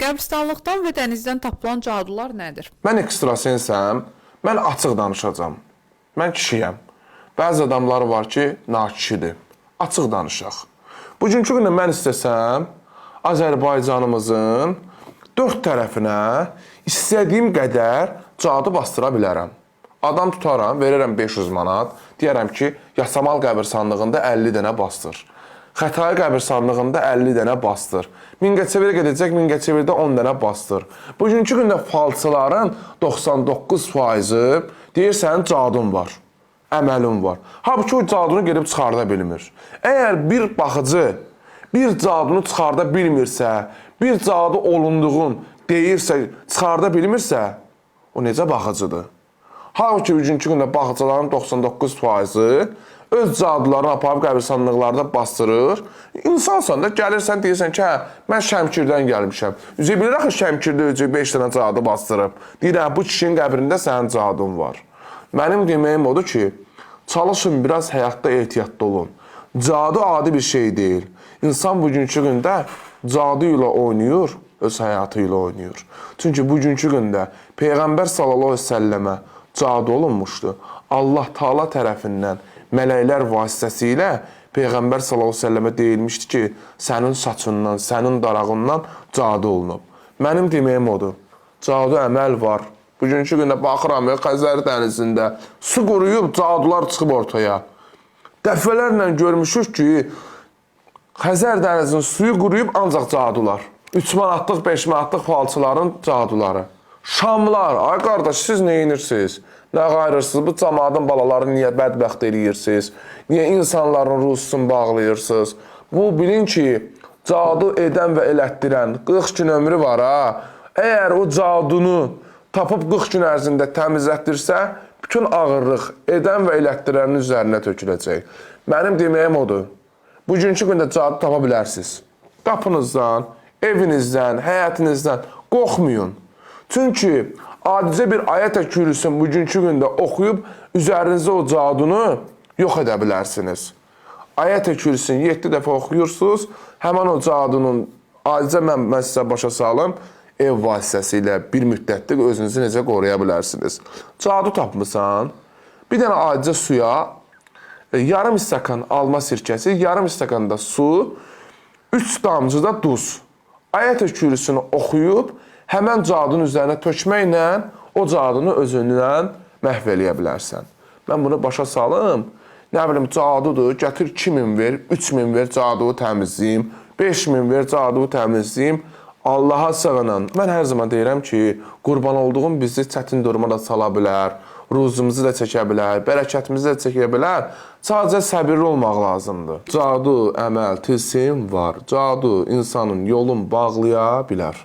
Qəbristanlıqdan və dənizdən tapılan cadular nədir? Mən ekstrasensəm, mən açıq danışacağam. Mən kişiyəm. Bəzi adamlar var ki, nakişidir. Açıq danışaq. Bugünkü gündə mən istəsəm, Azərbaycanımızın dörd tərəfinə istədiyim qədər cadu bastıra bilərəm. Adam tutaram, verərəm 500 manat, deyərəm ki, Yasamal qəbirstanlığında 50 dənə bastır. Xətai qəbirstanlığında 50 dənə bastır. Mingəçevirə gedəcək, Mingəçevirdə 10 dənə bastır. Bugünkü gündə falçıların 99%-i deyir sənin cadun var, əməlin var. Halbuki o cadunu gedib çıxarda bilmir. Əgər bir baxıcı bir cadunu çıxarda bilmirsə, bir cadu olunduğun deyirsə, çıxarda bilmirsə, o necə baxıcıdır? Halbuki bugünkü gündə baxıcıların 99%-i öz cadularını aparıb qəbirstanlıqlarda bastırır. İnsansan da gəlirsən, deyirsən ki, mən Şəmkirdən gəlmişəm. Üzə bilir axı Şəmkirdə özü 5 dənə cadu bastırıb. Deyirəm, bu kişinin qəbrində sənin cadun var. Mənim deməyim odur ki, çalışın biraz həyatda ehtiyatlı olun. Cadu adi bir şey deyil. İnsan bugünkü gündə cadu ilə oynayır, öz həyatı ilə oynayır. Çünki bugünkü gündə Peyğəmbər sallallahu əleyhi və səlləmə cadu olunmuşdu. Allah Taala tərəfindən mələklər vasitəsilə Peyğəmbər sallallahu əleyhi və səlləmə deyilmişdi ki, sənin saçından, sənin darağından cadu olunub. Mənim deməyim odur. Cadu əməl var. Bugünkü gündə baxıram Xəzər dənizində su quruyub, cadular çıxıb ortaya. Dəfələrlə görmüşük ki, Xəzər dənizinin suyu quruyub ancaq cadular. 3 manatlıq, 5 manatlıq falçıların caduları. Şamlar, ay qardaş, siz nə edirsiniz? Nə qayırırsınız? Bu cəmaatın balaları niyə bədbəxt eləyirsiniz? Niyə insanların ruhsunu bağlayırsınız? Bu, bilin ki, cadu edən və elətdirən 40 gün ömrü var, ha? Əgər o cadunu tapıb 40 gün ərzində təmizlətdirsə, bütün ağırlıq edən və elətdirənin üzərinə töküləcək. Mənim deməyim odur. Bugünkü gündə cadu tapa bilərsiniz. Qapınızdan, evinizdən, həyətinizdən qorxmayın. Çünki adicə bir ayət-i kürsün bugünkü gündə oxuyub üzərinizdə o cadunu yox edə bilərsiniz. Ayət-i kürsün 7 dəfə oxuyursunuz, həmən o cadunun adicə mən sizə başa salım, ev vasitəsilə bir müddətdə özünüzü necə qoruya bilərsiniz. Cadu tapmısan, bir dənə adicə suya yarım stəkan alma sirkəsi, yarım stəkan da su, 3 damcı da duz. Ayət-i kürsünü oxuyub, həmən cadunun üzərinə tökməklə o cadunu özündən məhv eləyə bilərsən. Mən bunu başa salım, nə bilim, cadudur, gətir 2000 ver, 3000 ver, caduyu təmizləyim, 5000 ver, caduyu təmizləyim. Allaha sığının. Mən hər zaman deyirəm ki, qurban olduğum bizi çətin duruma da sala bilər, ruzumuzu da çəkə bilər, bərəkətimizi də çəkə bilər. Sadəcə səbirli olmaq lazımdır. Cadu, əməl, tilsim var. Cadu insanın yolunu bağlaya bilər.